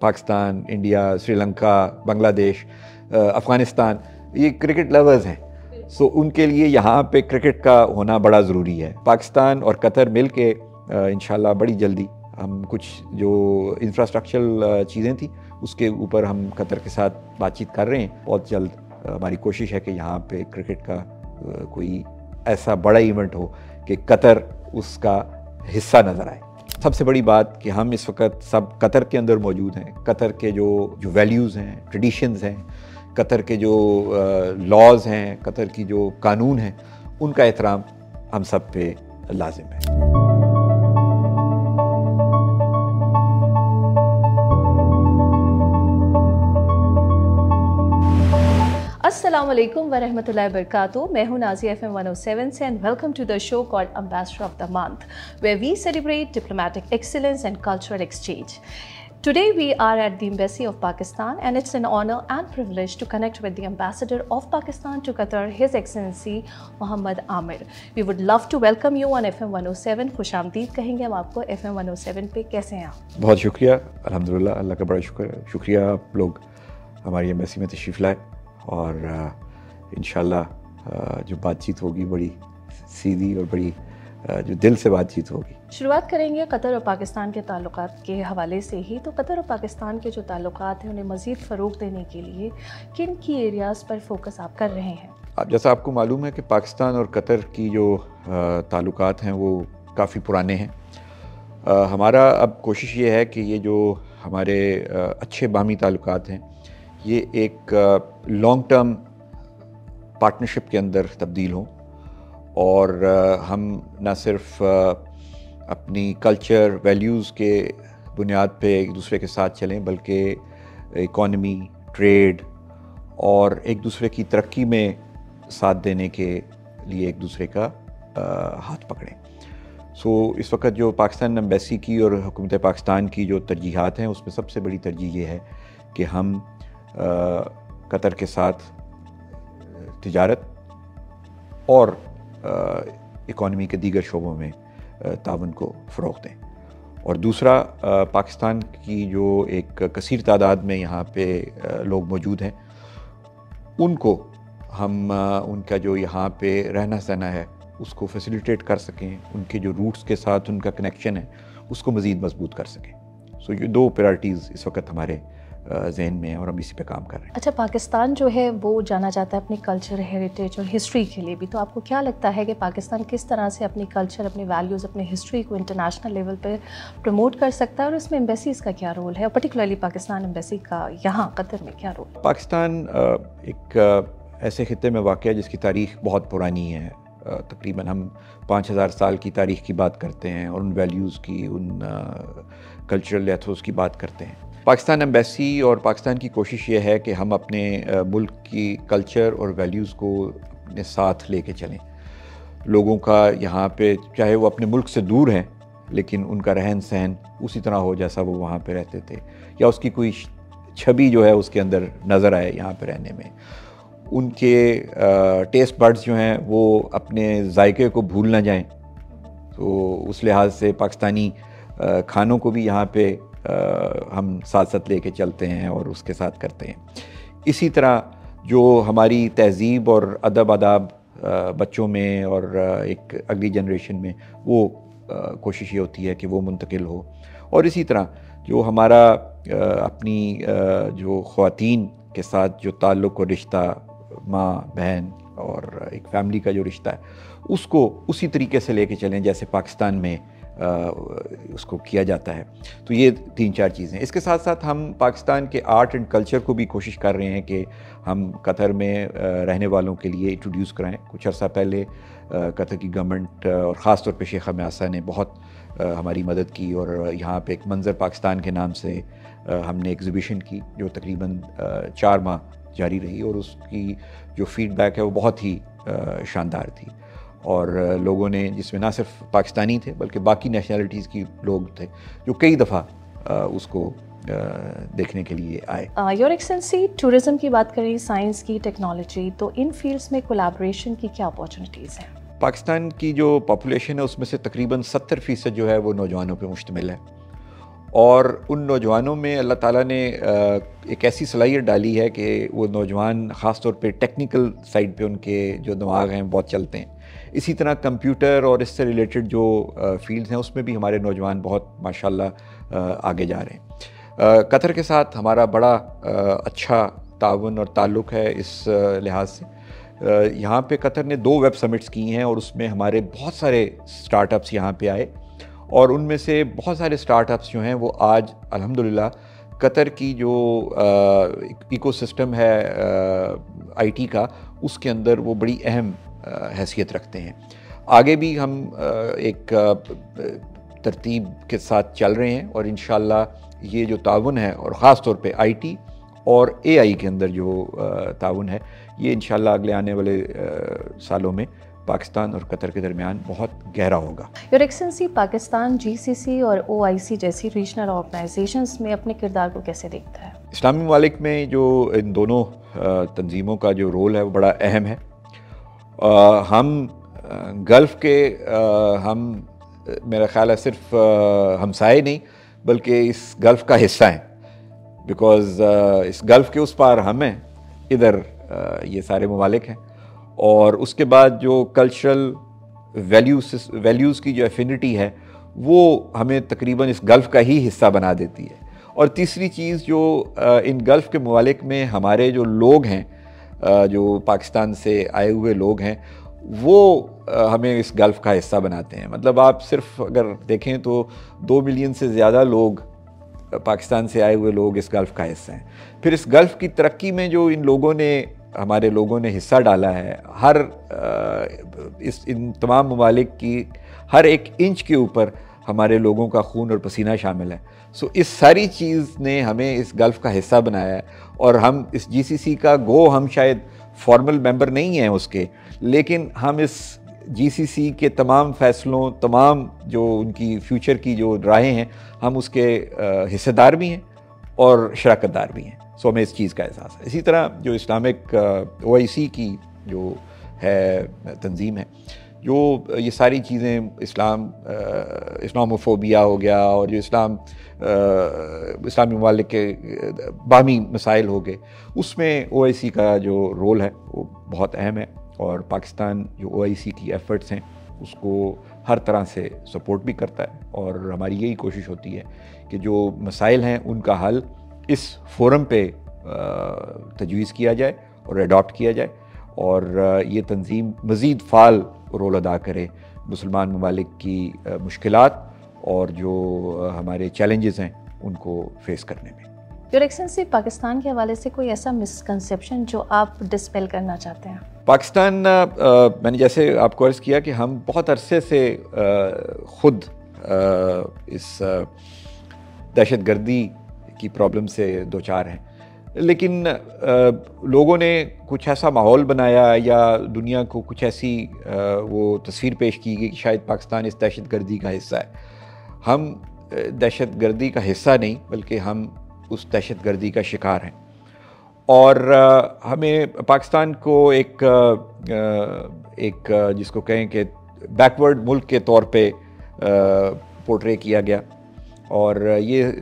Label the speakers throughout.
Speaker 1: Pakistan, India, Sri Lanka, بنگلہ دیش، افغانستان، یہ cricket lovers ہیں، سو ان کے لیے یہاں پہ کرکٹ کا ہونا بڑا ضروری ہے. پاکستان اور قطر مل کے انشاءاللہ بڑی جلدی ہم کچھ جو انفراسٹرکچرل چیزیں تھیں اس کے اوپر ہم قطر کے ساتھ بات چیت کر رہے ہیں. بہت جلد ہماری کوشش ہے کہ یہاں پہ کرکٹ کا کوئی ایسا بڑا ایونٹ ہو کہ قطر اس کا حصہ نظر آئے. سب سے بڑی بات کہ ہم اس وقت سب قطر کے اندر موجود ہیں. قطر کے جو ویلیوز ہیں، ٹریڈیشنز ہیں، قطر کے جو لاز ہیں، قطر کی جو قانون ہیں، ان کا احترام ہم سب پہ لازم ہے.
Speaker 2: السلام علیکم ورحمۃ اللہ وبرکاتہ. میں ہوں نازیہ FM 107 سے and welcome to the show called ambassador of the month where we celebrate diplomatic excellence and cultural exchange. Today we are at the Embassy of Pakistan and it's an honor and privilege to connect with the Ambassador of Pakistan to Qatar, His Excellency Mohammad Amir. We would love to welcome you on FM 107. خوش آمدید کہیں گے ہم آپ کو FM 107 پہ. کیسے ہیں آپ؟
Speaker 1: بہت شکریہ، الحمدللہ، اللہ کا بڑا شکریہ آپ لوگ ہماری ایمبیسی میں تشریف لائے، اور انشاءاللہ جو بات چیت ہوگی بڑی سیدھی اور بڑی جو دل سے بات چیت ہوگی.
Speaker 2: شروعات کریں گے قطر اور پاکستان کے تعلقات کے حوالے سے ہی. تو قطر اور پاکستان کے جو تعلقات ہیں انہیں مزید فروغ دینے کے لیے کن کی ایریاز پر فوکس آپ کر رہے ہیں؟
Speaker 1: جیسا آپ کو معلوم ہے کہ پاکستان اور قطر کی جو تعلقات ہیں وہ کافی پرانے ہیں. ہمارا اب کوشش یہ ہے کہ یہ جو ہمارے اچھے باہمی تعلقات ہیں یہ ایک لانگ ٹرم پارٹنرشپ کے اندر تبدیل ہوں، اور ہم نہ صرف اپنی کلچر ویلیوز کے بنیاد پہ ایک دوسرے کے ساتھ چلیں بلکہ اکانومی، ٹریڈ اور ایک دوسرے کی ترقی میں ساتھ دینے کے لیے ایک دوسرے کا ہاتھ پکڑیں. سو اس وقت جو پاکستان ایمبیسی کی اور حکومت پاکستان کی جو ترجیحات ہیں اس میں سب سے بڑی ترجیح یہ ہے کہ ہم قطر کے ساتھ تجارت اور اکانومی کے دیگر شعبوں میں تعاون کو فروغ دیں. اور دوسرا، پاکستان کی جو ایک کثیر تعداد میں یہاں پہ لوگ موجود ہیں ان کو ہم ان کا جو یہاں پہ رہنا سہنا ہے اس کو فیسیلیٹیٹ کر سکیں، ان کے جو روٹس کے ساتھ ان کا کنیکشن ہے اس کو مزید مضبوط کر سکیں. سو یہ دو پرائرٹیز اس وقت ہمارے ذہن میں ہیں اور ہم اسی پہ کام کر رہے ہیں.
Speaker 2: اچھا، پاکستان جو ہے وہ جانا جاتا ہے اپنی کلچر، ہیریٹیج اور ہسٹری کے لیے بھی. تو آپ کو کیا لگتا ہے کہ پاکستان کس طرح سے اپنی کلچر، اپنی ویلیوز، اپنی ہسٹری کو انٹرنیشنل لیول پہ پروموٹ کر سکتا ہے، اور اس میں ایمبیسیز کا کیا رول ہے، اور پرٹیکولرلی پاکستان ایمبیسی کا یہاں قطر میں کیا رول؟
Speaker 1: پاکستان ایک ایسے خطے میں واقع ہے جس کی تاریخ بہت پرانی ہے. تقریباً ہم 5000 سال کی تاریخ کی بات کرتے ہیں اور ان ویلیوز کی، ان کلچرل ایتھوس کی بات کرتے ہیں. پاکستان ایمبیسی اور پاکستان کی کوشش یہ ہے کہ ہم اپنے ملک کی کلچر اور ویلیوز کو اپنے ساتھ لے کے چلیں. لوگوں کا یہاں پہ چاہے وہ اپنے ملک سے دور ہیں لیکن ان کا رہن سہن اسی طرح ہو جیسا وہ وہاں پہ رہتے تھے، یا اس کی کوئی چھبی جو ہے اس کے اندر نظر آئے یہاں پہ رہنے میں. ان کے ٹیسٹ بڈز جو ہیں وہ اپنے ذائقے کو بھول نہ جائیں. تو اس لحاظ سے پاکستانی کھانوں کو بھی یہاں پہ ہم ساتھ ساتھ لے کے چلتے ہیں اور اس کے ساتھ کرتے ہیں. اسی طرح جو ہماری تہذیب اور ادب آداب بچوں میں اور ایک اگلی جنریشن میں وہ کوشش یہ ہوتی ہے کہ وہ منتقل ہو. اور اسی طرح جو ہمارا اپنی جو خواتین کے ساتھ جو تعلق اور رشتہ، ماں بہن اور ایک فیملی کا جو رشتہ ہے اس کو اسی طریقے سے لے کے چلیں جیسے پاکستان میں اس کو کیا جاتا ہے. تو یہ 3-4 چیزیں. اس کے ساتھ ساتھ ہم پاکستان کے آرٹ اینڈ کلچر کو بھی کوشش کر رہے ہیں کہ ہم قطر میں رہنے والوں کے لیے انٹروڈیوس کرائیں. کچھ عرصہ پہلے قطر کی گورنمنٹ اور خاص طور پہ شیخ میاسا نے بہت ہماری مدد کی، اور یہاں پہ ایک منظر پاکستان کے نام سے ہم نے ایگزیبیشن کی جو تقریباً 4 ماہ جاری رہی، اور اس کی جو فیڈ بیک ہے وہ بہت ہی شاندار تھی. اور لوگوں نے، جس میں نہ صرف پاکستانی تھے بلکہ باقی نیشنلٹیز کی لوگ تھے جو کئی دفعہ اس کو دیکھنے کے لیے آئے.
Speaker 2: یور ایکسلنسی، ٹورزم کی بات کریں، سائنس کی، ٹیکنالوجی، تو ان فیلڈس میں کولیبریشن کی کیا اپارچونیٹیز ہیں؟ پاکستان
Speaker 1: کی جو پاپولیشن ہے اس میں سے تقریباً 70% جو ہے وہ نوجوانوں پہ مشتمل ہے، اور ان نوجوانوں میں اللہ تعالیٰ نے ایک ایسی صلاحیت ڈالی ہے کہ وہ نوجوان خاص طور پہ ٹیکنیکل سائڈ پہ ان کے جو دماغ ہیں بہت چلتے ہیں. اسی طرح کمپیوٹر اور اس سے ریلیٹڈ جو فیلڈز ہیں اس میں بھی ہمارے نوجوان بہت ماشاءاللہ آگے جا رہے ہیں. قطر کے ساتھ ہمارا بڑا اچھا تعاون اور تعلق ہے اس لحاظ سے. یہاں پہ قطر نے 2 ویب سمٹس کی ہیں اور اس میں ہمارے بہت سارے سٹارٹ اپس یہاں پہ آئے, اور ان میں سے بہت سارے سٹارٹ اپس جو ہیں وہ آج الحمدللہ قطر کی جو ایکو سسٹم ہے آئی ٹی کا, اس کے اندر وہ بڑی اہم حیثیت رکھتے ہیں. آگے بھی ہم ایک ترتیب کے ساتھ چل رہے ہیں, اور انشاءاللہ یہ جو تعاون ہے اور خاص طور پہ آئی ٹی اور اے آئی کے اندر جو تعاون ہے, یہ انشاءاللہ اگلے آنے والے سالوں میں پاکستان اور قطر کے درمیان بہت گہرا ہوگا.
Speaker 2: یور ایکسلنسی, پاکستان جی سی سی اور او آئی سی جیسی ریجنل آرگنائزیشنز میں اپنے کردار کو کیسے دیکھتا ہے؟
Speaker 1: اسلامی ممالک میں جو ان دونوں تنظیموں کا جو رول ہے وہ بڑا اہم ہے. ہم گلف کے ہم میرا خیال ہے صرف ہمسائے نہیں بلکہ اس گلف کا حصہ ہیں, بیکاز اس گلف کے اس پار ہم ہیں, ادھر یہ سارے ممالک ہیں. اور اس کے بعد جو کلچرل ویلیوز کی جو ایفینٹی ہے وہ ہمیں تقریباً اس گلف کا ہی حصہ بنا دیتی ہے. اور تیسری چیز جو ان گلف کے ممالک میں ہمارے جو لوگ ہیں, جو پاکستان سے آئے ہوئے لوگ ہیں, وہ ہمیں اس گلف کا حصہ بناتے ہیں. مطلب آپ صرف اگر دیکھیں تو 2 ملین سے زیادہ لوگ پاکستان سے آئے ہوئے لوگ اس گلف کا حصہ ہیں. پھر اس گلف کی ترقی میں جو ہمارے لوگوں نے حصہ ڈالا ہے, ان تمام ممالک کی ہر ایک انچ کے اوپر ہمارے لوگوں کا خون اور پسینہ شامل ہے. اس ساری چیز نے ہمیں اس گلف کا حصہ بنایا ہے, اور ہم اس جی سی سی کا ہم شاید فارمل ممبر نہیں ہیں اس کے, لیکن ہم اس جی سی سی کے تمام فیصلوں, تمام جو ان کی فیوچر کی جو راہیں ہیں, ہم اس کے حصہ دار بھی ہیں اور شراکت دار بھی ہیں. ہمیں اس چیز کا احساس ہے. اسی طرح جو اسلامک او آئی سی کی جو ہے تنظیم ہے, جو یہ ساری چیزیں اسلاموفوبیا ہو گیا, اور جو اسلامی ممالک کے باہمی مسائل ہو گئے, اس میں او آئی سی کا جو رول ہے وہ بہت اہم ہے. اور پاکستان جو او آئی سی کی ایفرٹس ہیں اس کو ہر طرح سے سپورٹ بھی کرتا ہے, اور ہماری یہی کوشش ہوتی ہے کہ جو مسائل ہیں ان کا حل اس فورم پہ تجویز کیا جائے اور اڈاپٹ کیا جائے, اور یہ تنظیم مزید فعال رول ادا کرے مسلمان ممالک کی مشکلات اور جو ہمارے چیلنجز ہیں ان کو فیس کرنے میں.
Speaker 2: یور ایکسلنسی, پاکستان کے حوالے سے کوئی ایسا مسکنسیپشن جو آپ ڈسپیل کرنا چاہتے ہیں؟
Speaker 1: پاکستان, میں نے جیسے آپ کو عرض کیا کہ ہم بہت عرصے سے خود اس دہشت گردی کی پرابلم سے دوچار ہیں, لیکن لوگوں نے کچھ ایسا ماحول بنایا یا دنیا کو کچھ ایسی وہ تصویر پیش کی گئی کہ شاید پاکستان اس دہشت گردی کا حصہ ہے. ہم دہشت گردی کا حصہ نہیں بلکہ ہم اس دہشت گردی کا شکار ہیں, اور ہمیں پاکستان کو ایک جس کو کہیں کہ بیکورڈ ملک کے طور پہ پورٹرے کیا گیا, اور یہ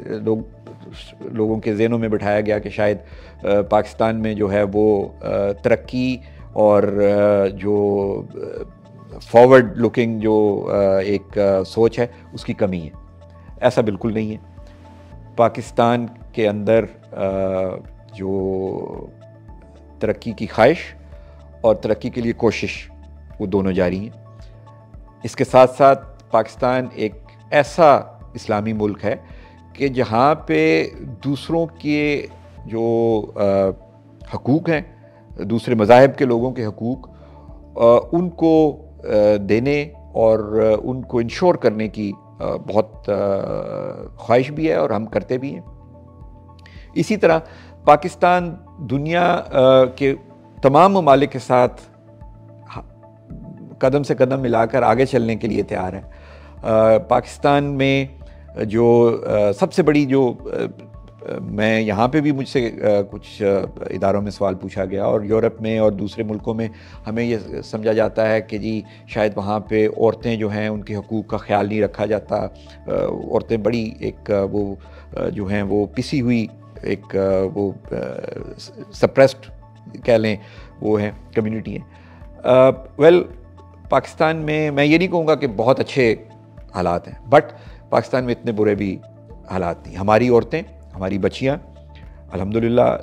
Speaker 1: لوگوں کے ذہنوں میں بٹھایا گیا کہ شاید پاکستان میں جو ہے وہ ترقی اور جو فارورڈ لکنگ جو ایک سوچ ہے اس کی کمی ہے. ایسا بالکل نہیں ہے. پاکستان کے اندر جو ترقی کی خواہش اور ترقی کے لیے کوشش وہ دونوں جاری ہیں. اس کے ساتھ ساتھ پاکستان ایک ایسا اسلامی ملک ہے کہ جہاں پہ دوسروں کے جو حقوق ہیں, دوسرے مذاہب کے لوگوں کے حقوق, ان کو دینے اور ان کو انشور کرنے کی بہت خواہش بھی ہے, اور ہم کرتے بھی ہیں. اسی طرح پاکستان دنیا کے تمام ممالک کے ساتھ قدم سے قدم ملا کر آگے چلنے کے لیے تیار ہے. پاکستان میں جو سب سے بڑی جو میں یہاں پہ بھی مجھ سے کچھ اداروں میں سوال پوچھا گیا، اور یورپ میں اور دوسرے ملکوں میں ہمیں یہ سمجھا جاتا ہے کہ جی شاید وہاں پہ عورتیں جو ہیں ان کے حقوق کا خیال نہیں رکھا جاتا، عورتیں بڑی ایک وہ جو ہیں وہ پسی ہوئی ایک وہ سپریسڈ کہہ لیں وہ ہیں کمیونٹی ہیں. ویل پاکستان میں یہ نہیں کہوں گا کہ بہت اچھے حالات ہیں، بٹ پاکستان میں اتنے برے بھی حالات نہیں. ہماری عورتیں، ہماری بچیاں الحمدللہ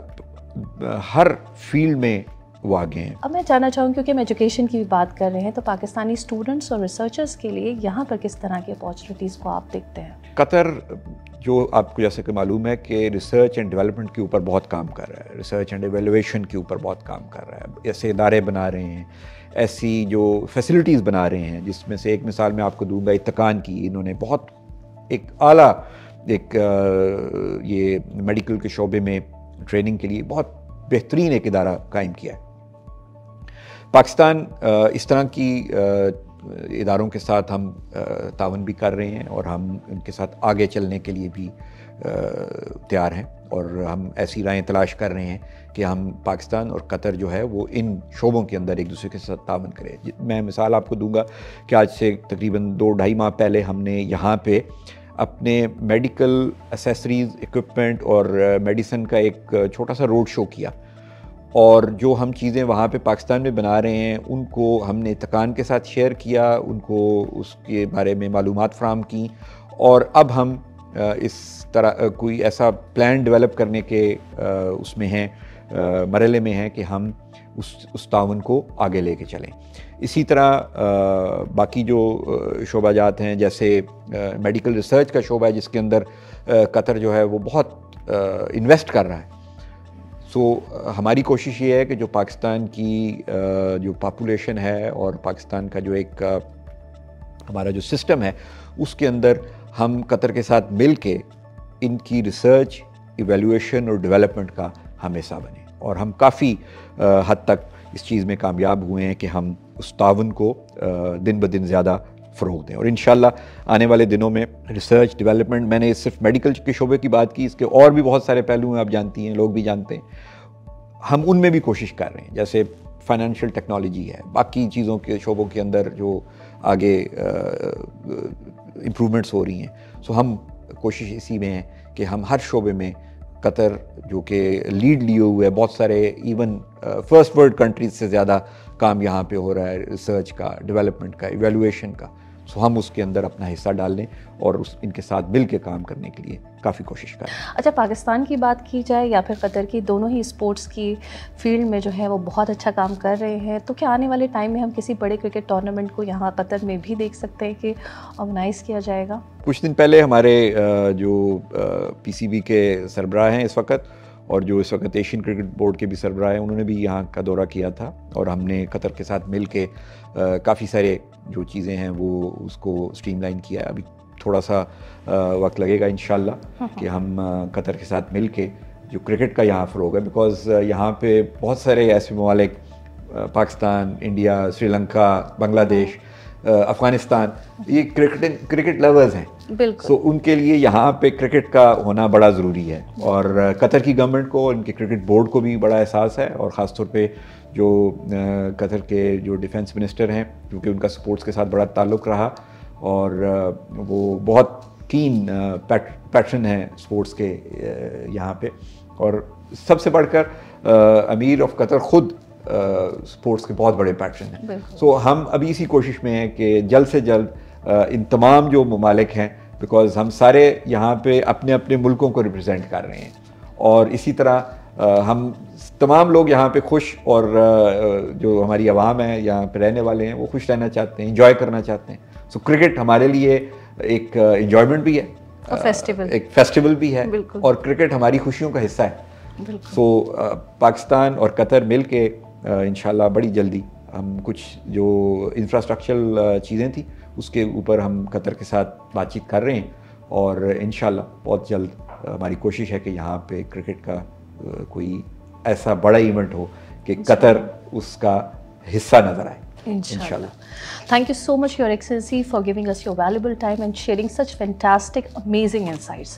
Speaker 1: ہر فیلڈ میں وہ آگے ہیں.
Speaker 2: اب میں جاننا چاہوں کیونکہ ہم ایجوکیشن کی بھی بات کر رہے ہیں، تو پاکستانی اسٹوڈنٹس اور ریسرچرز کے لیے یہاں پر کس طرح کی اپارچونیٹیز کو آپ دیکھتے ہیں؟
Speaker 1: قطر جو آپ کو جیسے کہ معلوم ہے کہ ریسرچ اینڈ ڈیولپمنٹ کے اوپر بہت کام کر رہا ہے، ریسرچ اینڈ ایویلویشن کے اوپر بہت کام کر رہا ہے، ایسے ادارے بنا رہے ہیں، ایسی جو فیسلٹیز بنا رہے ہیں، جس میں سے ایک مثال میں آپ کو دوں گا اتقان کی. انہوں نے بہت ایک اعلیٰ ایک یہ میڈیکل کے شعبے میں ٹریننگ کے لیے بہت بہترین ایک ادارہ قائم کیا ہے. پاکستان اس طرح کی اداروں کے ساتھ ہم تعاون بھی کر رہے ہیں، اور ہم ان کے ساتھ آگے چلنے کے لیے بھی تیار ہیں، اور ہم ایسی رائیں تلاش کر رہے ہیں کہ ہم پاکستان اور قطر جو ہے وہ ان شعبوں کے اندر ایک دوسرے کے ساتھ تعاون کریں. میں مثال آپ کو دوں گا کہ آج سے تقریباً 2-2.5 ماہ پہلے ہم نے یہاں پہ اپنے میڈیکل اسیسریز، ایکوپمنٹ اور میڈیسن کا ایک چھوٹا سا روڈ شو کیا، اور جو ہم چیزیں وہاں پہ پاکستان میں بنا رہے ہیں ان کو ہم نے اتقان کے ساتھ شیئر کیا، ان کو اس کے بارے میں معلومات فراہم کی، اور اب ہم اس طرح کوئی ایسا پلان ڈیولپ کرنے کے اس میں ہیں، مرحلے میں ہیں کہ ہم اس تعاون کو آگے لے کے چلیں. اسی طرح باقی جو شعبہ جات ہیں، جیسے میڈیکل ریسرچ کا شعبہ ہے جس کے اندر قطر جو ہے وہ بہت انویسٹ کر رہا ہے. سو ہماری کوشش یہ ہے کہ جو پاکستان کی جو پاپولیشن ہے اور پاکستان کا جو ایک ہمارا جو سسٹم ہے اس کے اندر ہم قطر کے ساتھ مل کے ان کی ریسرچ، ایویلویشن اور ڈیولپمنٹ کا ہم حصہ بنیں. اور ہم کافی حد تک اس چیز میں کامیاب ہوئے ہیں کہ ہم اس تعاون کو دن بدن زیادہ فروغ دیں. اور انشاءاللہ آنے والے دنوں میں ریسرچ ڈیولپمنٹ، میں نے صرف میڈیکل کے شعبے کی بات کی، اس کے اور بھی بہت سارے پہلو ہیں، آپ جانتی ہیں، لوگ بھی جانتے ہیں، ہم ان میں بھی کوشش کر رہے ہیں. جیسے فائنینشیل ٹیکنالوجی ہے، باقی چیزوں کے شعبوں کے اندر جو آگے امپرومنٹس ہو رہی ہیں. سو ہم کوشش اسی میں ہے کہ ہم ہر شعبے میں قطر جو کہ لیڈ لیے ہوئے ہے، بہت سارے ایون فرسٹ ورلڈ کنٹریز سے زیادہ کام یہاں پہ ہو رہا ہے ریسرچ کا، ڈیولپمنٹ کا، ایویلویشن کا. سو ہم اس کے اندر اپنا حصہ ڈال لیں اور ان کے ساتھ مل کے کام کرنے کے لیے کافی کوشش کریں.
Speaker 2: اچھا، پاکستان کی بات کی جائے یا پھر قطر کی، دونوں ہی اسپورٹس کی فیلڈ میں جو ہے وہ بہت اچھا کام کر رہے ہیں. تو کیا آنے والے ٹائم میں ہم کسی بڑے کرکٹ ٹورنامنٹ کو یہاں قطر میں بھی دیکھ سکتے ہیں کہ آرگنائز کیا جائے گا؟
Speaker 1: کچھ دن پہلے ہمارے جو پی سی بی کے سربراہ ہیں اس وقت، اور جو اس وقت ایشین کرکٹ بورڈ کے بھی سربراہ ہیں، انہوں نے بھی یہاں کا دورہ کیا تھا، اور ہم نے قطر کے ساتھ مل کے کافی سارے جو چیزیں ہیں وہ اس کو اسٹریم لائن کیا ہے. ابھی تھوڑا سا وقت لگے گا انشاءاللہ کہ ہم قطر کے ساتھ مل کے جو کرکٹ کا یہاں فروغ ہے، بیکاز یہاں پہ بہت سارے ایسے ممالک، پاکستان، انڈیا، سری لنکا، بنگلہ دیش، افغانستان، یہ کرکٹ لورز ہیں.
Speaker 2: بالکل.
Speaker 1: سو ان کے لیے یہاں پہ کرکٹ کا ہونا بڑا ضروری ہے، اور قطر کی گورنمنٹ کو، ان کے کرکٹ بورڈ کو بھی بڑا احساس ہے، اور خاص طور پہ جو قطر کے جو ڈیفنس منسٹر ہیں، کیونکہ ان کا سپورٹس کے ساتھ بڑا تعلق رہا، اور وہ بہت کین پیٹرن ہیں سپورٹس کے یہاں پہ. اور سب سے بڑھ کر امیر آف قطر خود سپورٹس کے بہت بڑے پیٹرن ہیں. سو ہم ابھی اسی کوشش میں ہیں کہ جلد سے جلد ان تمام جو ممالک ہیں، بیکاز ہم سارے یہاں پہ اپنے اپنے ملکوں کو ریپرزینٹ کر رہے ہیں، اور اسی طرح ہم تمام لوگ یہاں پہ خوش، اور جو ہماری عوام ہے یہاں پہ رہنے والے ہیں وہ خوش رہنا چاہتے ہیں، انجوائے کرنا چاہتے ہیں. سو کرکٹ ہمارے لیے ایک انجوائمنٹ بھی ہے، ایک فیسٹیول بھی ہے، اور کرکٹ ہماری خوشیوں کا حصہ ہے. سو پاکستان اور قطر مل کے انشاءاللہ بڑی جلدی ہم کچھ جو انفراسٹرکچرل چیزیں تھیں اس کے اوپر ہم قطر کے ساتھ بات چیت کر رہے ہیں، اور انشاءاللہ بہت جلد ہماری کوشش ہے کہ یہاں پہ کرکٹ کا کوئی ایسا بڑا ایونٹ ہو کہ قطر اس کا حصہ نظر آئے.
Speaker 2: Inshallah. Thank you so much, Your Excellency, for giving us your valuable time and sharing such fantastic, amazing insights.